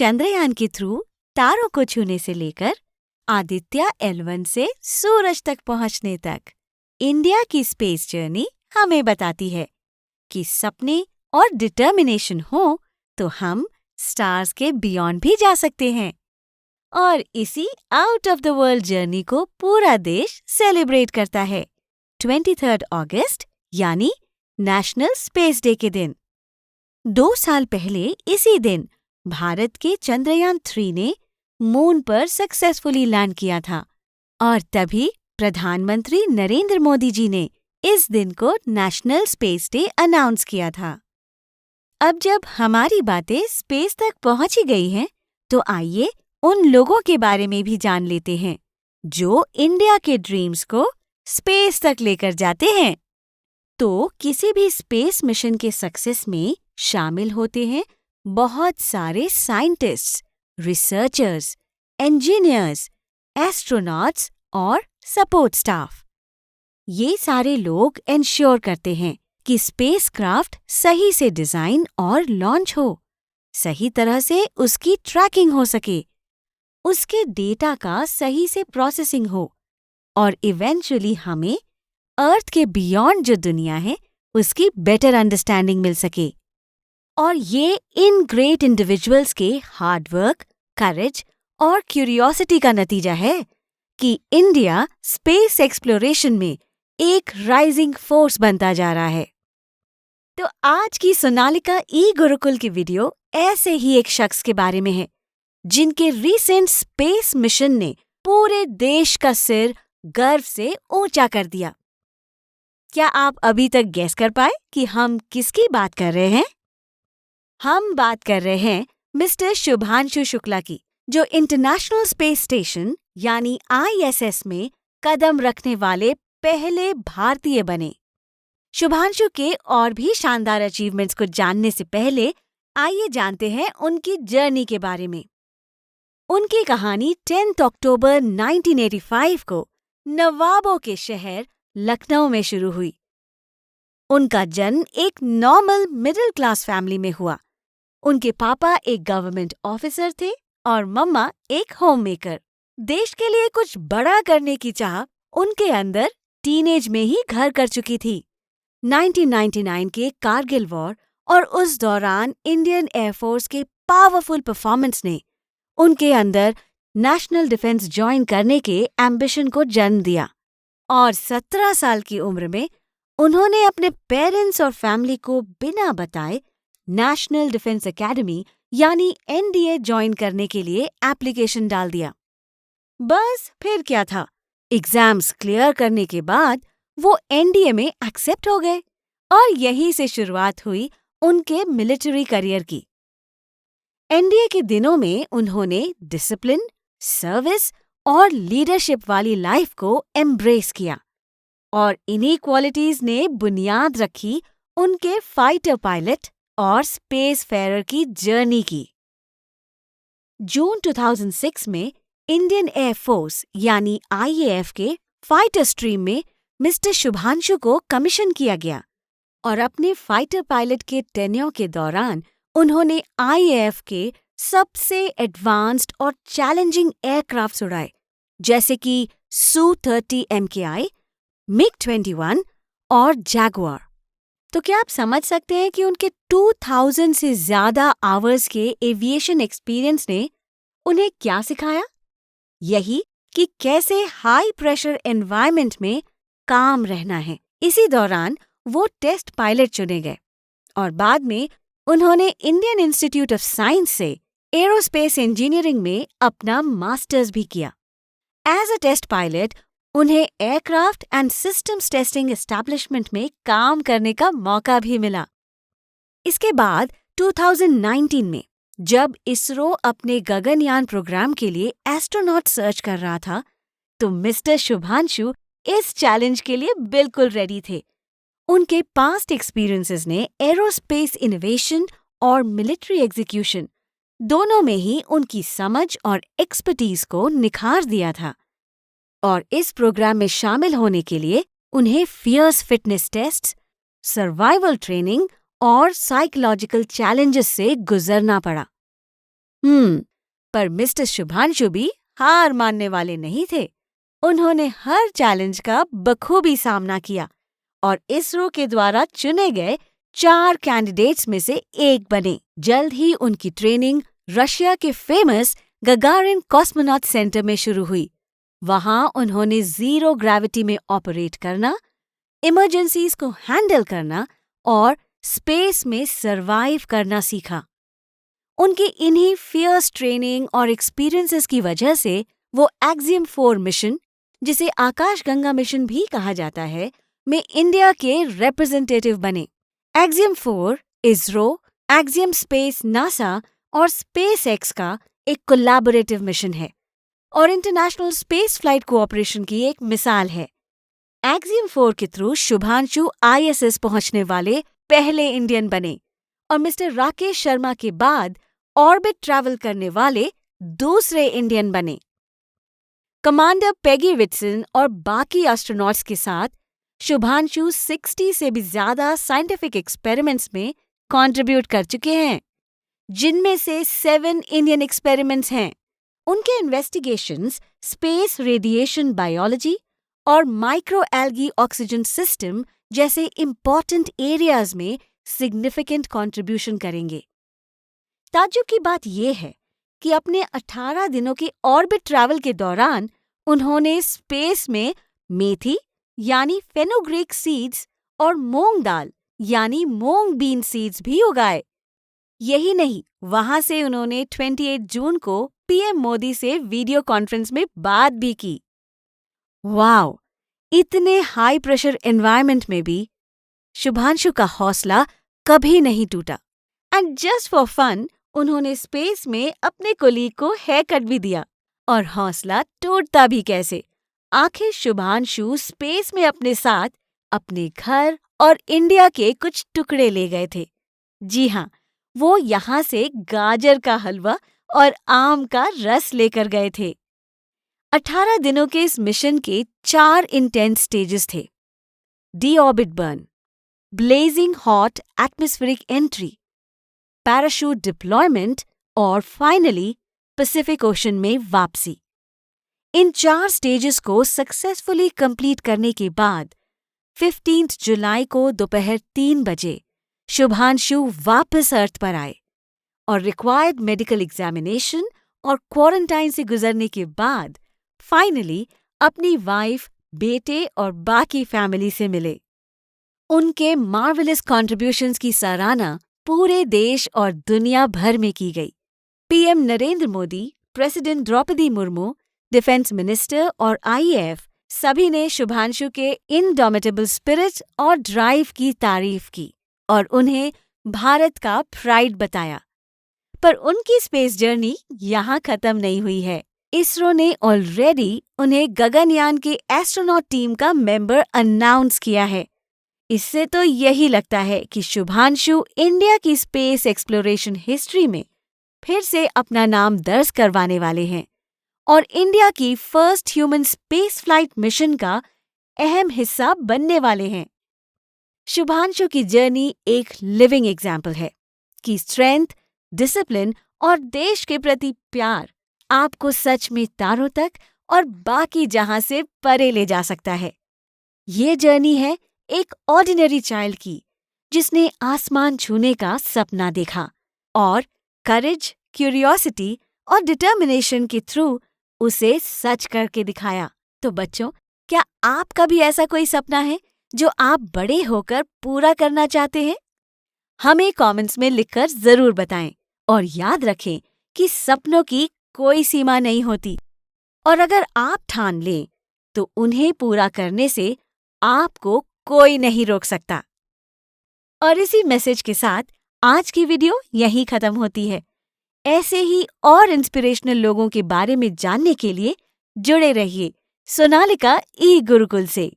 चंद्रयान के थ्रू तारों को छूने से लेकर आदित्य L1 से सूरज तक पहुंचने तक इंडिया की स्पेस जर्नी हमें बताती है कि सपने और डिटर्मिनेशन हो तो हम स्टार्स के बियॉन्ड भी जा सकते हैं। और इसी out of the world journey को पूरा देश सेलिब्रेट करता है 23 अगस्त यानी नेशनल स्पेस डे के दिन। 2 साल पहले इसी दिन भारत के चंद्रयान 3 ने मून पर सक्सेसफुली लैंड किया था और तभी प्रधानमंत्री नरेंद्र मोदी जी ने इस दिन को नेशनल स्पेस डे अनाउंस किया था। अब जब हमारी बातें स्पेस तक पहुंच ही गई हैं, तो आइए उन लोगों के बारे में भी जान लेते हैं जो इंडिया के ड्रीम्स को स्पेस तक लेकर जाते हैं। तो किसी भी स्पेस मिशन के सक्सेस में शामिल होते हैं बहुत सारे साइंटिस्ट्स, रिसर्चर्स, इंजीनियर्स, एस्ट्रोनॉट्स और सपोर्ट स्टाफ। ये सारे लोग इंश्योर करते हैं कि स्पेसक्राफ्ट सही से डिजाइन और लॉन्च हो, सही तरह से उसकी ट्रैकिंग हो सके, उसके डेटा का सही से प्रोसेसिंग हो और इवेंचुअली हमें अर्थ के बियॉन्ड जो दुनिया है उसकी बेटर अंडरस्टैंडिंग मिल सके। और ये इन ग्रेट इंडिविजुअल्स के हार्डवर्क, करेज और क्यूरियोसिटी का नतीजा है कि इंडिया स्पेस एक्सप्लोरेशन में एक राइजिंग फोर्स बनता जा रहा है। तो आज की सोनालिका ई गुरुकुल की वीडियो ऐसे ही एक शख्स के बारे में है जिनके रीसेंट स्पेस मिशन ने पूरे देश का सिर गर्व से ऊंचा कर दिया। क्या आप अभी तक गेस कर पाए कि हम किसकी बात कर रहे हैं? हम बात कर रहे हैं मिस्टर शुभांशु शुक्ला की, जो इंटरनेशनल स्पेस स्टेशन यानी ISS में कदम रखने वाले पहले भारतीय बने। शुभांशु के और भी शानदार अचीवमेंट्स को जानने से पहले आइए जानते हैं उनकी जर्नी के बारे में। उनकी कहानी 10 अक्टूबर 1985 को नवाबों के शहर लखनऊ में शुरू हुई। उनका जन्म एक नॉर्मल मिडिल क्लास फैमिली में हुआ। उनके पापा एक गवर्नमेंट ऑफिसर थे और मम्मा एक होममेकर। देश के लिए कुछ बड़ा करने की चाह उनके अंदर टीनेज में ही घर कर चुकी थी। 1999 के कारगिल वॉर और उस दौरान इंडियन एयरफोर्स के पावरफुल परफॉर्मेंस ने उनके अंदर नेशनल डिफेंस ज्वाइन करने के एम्बिशन को जन्म दिया और 17 साल की उम्र में उन्होंने अपने पेरेंट्स और फैमिली को बिना बताए नेशनल डिफेंस एकेडमी यानी NDA ज्वाइन करने के लिए एप्लीकेशन डाल दिया। बस फिर क्या था, एग्जाम्स क्लियर करने के बाद वो NDA में एक्सेप्ट हो गए और यहीं से शुरुआत हुई उनके मिलिट्री करियर की। NDA के दिनों में उन्होंने डिसिप्लिन, सर्विस और लीडरशिप वाली लाइफ को एम्ब्रेस किया और इन्हीं क्वालिटीज ने बुनियाद रखी उनके फाइटर पायलट और स्पेस फेरर की जर्नी की। जून 2006 में इंडियन एयरफोर्स यानी IAF के फाइटर स्ट्रीम में मिस्टर शुभांशु को कमीशन किया गया और अपने फाइटर पायलट के टेन्योर के दौरान उन्होंने IAF के सबसे एडवांस्ड और चैलेंजिंग एयरक्राफ्ट उड़ाए, जैसे कि Su-30 MKI, MiG-21 और जैगुआर। तो क्या आप समझ सकते हैं कि उनके 2000 से ज्यादा आवर्स के एविएशन एक्सपीरियंस ने उन्हें क्या सिखाया? यही कि कैसे हाई प्रेशर एनवायरनमेंट में काम रहना है। इसी दौरान वो टेस्ट पायलट चुने गए और बाद में उन्होंने इंडियन इंस्टीट्यूट ऑफ साइंस से एरोस्पेस इंजीनियरिंग में अपना मास्टर्स भी किया। एज अ टेस्ट पायलट उन्हें aircraft and systems testing establishment में काम करने का मौका भी मिला। इसके बाद 2019 में जब इसरो अपने गगनयान प्रोग्राम के लिए एस्ट्रोनॉट सर्च कर रहा था, तो मिस्टर शुभांशु इस चैलेंज के लिए बिल्कुल रेडी थे। उनके पास्ट एक्सपीरियंसेस ने एरोस्पेस इनोवेशन और मिलिट्री एग्जीक्यूशन दोनों में ही उनकी समझ और एक्सपर्टीज को निखार दिया था और इस प्रोग्राम में शामिल होने के लिए उन्हें fierce fitness tests, survival training और साइकोलॉजिकल चैलेंजेस से गुजरना पड़ा। पर मिस्टर शुभांशु भी हार मानने वाले नहीं थे। उन्होंने हर चैलेंज का बखूबी सामना किया और इसरो के द्वारा चुने गए 4 कैंडिडेट्स में से एक बने। जल्द ही उनकी ट्रेनिंग रशिया के फेमस गगारिन कॉस्मोनॉट सेंटर में शुरू हुई। वहां उन्होंने जीरो ग्रेविटी में ऑपरेट करना, इमरजेंसीज को हैंडल करना और स्पेस में सरवाइव करना सीखा। उनकी इन्हीं फियर्स ट्रेनिंग और एक्सपीरियंसेस की वजह से वो एक्सियम 4 मिशन, जिसे आकाशगंगा मिशन भी कहा जाता है, में इंडिया के रिप्रेजेंटेटिव बने। Axiom 4 ISRO, axiom space NASA और स्पेस एक्स का एक कोलैबोरेटिव मिशन है और इंटरनेशनल स्पेस फ्लाइट कोऑपरेशन की एक मिसाल है। एक्सियम 4 के थ्रू शुभांशु ISS पहुंचने वाले पहले इंडियन बने और मिस्टर राकेश शर्मा के बाद ऑर्बिट ट्रैवल करने वाले दूसरे इंडियन बने। कमांडर पेगी विटसन और बाकी एस्ट्रोनॉट्स के साथ शुभांशु 60 से भी ज्यादा साइंटिफिक एक्सपेरिमेंट्स में कंट्रीब्यूट कर चुके हैं, जिनमें से 7 इंडियन एक्सपेरिमेंट्स हैं। उनके इन्वेस्टिगेशंस स्पेस रेडिएशन बायोलॉजी और माइक्रो एल्गी ऑक्सीजन सिस्टम जैसे इम्पॉर्टेंट एरियाज में सिग्निफिकेंट कंट्रीब्यूशन करेंगे। ताज्जुब की बात यह है कि अपने 18 दिनों के ऑर्बिट ट्रैवल के दौरान उन्होंने स्पेस में मेथी यानी फेनुग्रीक सीड्स और मूंग दाल यानी मूंग बीन सीड्स भी उगाए। यही नहीं, वहां से उन्होंने 28 जून को PM मोदी से वीडियो कॉन्फ्रेंस में बात भी की। वाओ! इतने हाई प्रेशर एनवायरनमेंट में भी शुभांशु का हौसला कभी नहीं टूटा एंड जस्ट फॉर फन उन्होंने स्पेस में अपने कोलीग को हेयर कट भी दिया। और हौसला टूटता भी कैसे, आखिर शुभांशु स्पेस में अपने साथ अपने घर और इंडिया के कुछ टुकड़े ले गए थे। जी हाँ, वो यहाँ से गाजर का हलवा और आम का रस लेकर गए थे। 18 दिनों के इस मिशन के 4 इंटेंस स्टेजेस थे: deorbit burn, blazing hot atmospheric entry, parachute deployment और फाइनली पैसिफिक ओशन में वापसी। इन 4 स्टेजेस को सक्सेसफुली कंप्लीट करने के बाद 15 जुलाई को दोपहर 3 बजे शुभांशु वापस अर्थ पर आए और रिक्वायर्ड मेडिकल एग्जामिनेशन और क्वारंटाइन से गुजरने के बाद फाइनली अपनी वाइफ, बेटे और बाकी फैमिली से मिले। उनके मार्वेलस कॉन्ट्रिब्यूशंस की सराहना पूरे देश और दुनिया भर में की गई। PM Narendra Modi, president Droupadi Murmu, defence minister और IAF सभी ने शुभांशु के इनडोमिटेबल स्पिरिट और ड्राइव की तारीफ की और उन्हें भारत का प्राइड बताया। पर उनकी स्पेस जर्नी यहाँ खत्म नहीं हुई है। इसरो ने ऑलरेडी उन्हें गगनयान के एस्ट्रोनॉट टीम का मेंबर अनाउंस किया है। इससे तो यही लगता है कि शुभांशु इंडिया की स्पेस एक्सप्लोरेशन हिस्ट्री में फिर से अपना नाम दर्ज करवाने वाले हैं और इंडिया की first human space flight mission का अहम हिस्सा बनने वाले हैं। शुभांशु की जर्नी एक लिविंग एग्जाम्पल है कि स्ट्रेंथ, डिसिप्लिन और देश के प्रति प्यार आपको सच में तारों तक और बाकी जहां से परे ले जा सकता है। ये जर्नी है एक ऑर्डिनरी चाइल्ड की, जिसने आसमान छूने का सपना देखा और करेज, क्यूरियोसिटी और डिटर्मिनेशन के थ्रू उसे सच करके दिखाया। तो बच्चों, क्या आपका भी ऐसा कोई सपना है जो आप बड़े होकर पूरा करना चाहते हैं? हमें कमेंट्स में लिखकर जरूर बताएं और याद रखें कि सपनों की कोई सीमा नहीं होती और अगर आप ठान लें तो उन्हें पूरा करने से आपको कोई नहीं रोक सकता। और इसी मैसेज के साथ आज की वीडियो यहीं खत्म होती है। ऐसे ही और इंस्पिरेशनल लोगों के बारे में जानने के लिए जुड़े रहिए सोनालिका ई गुरुकुल से।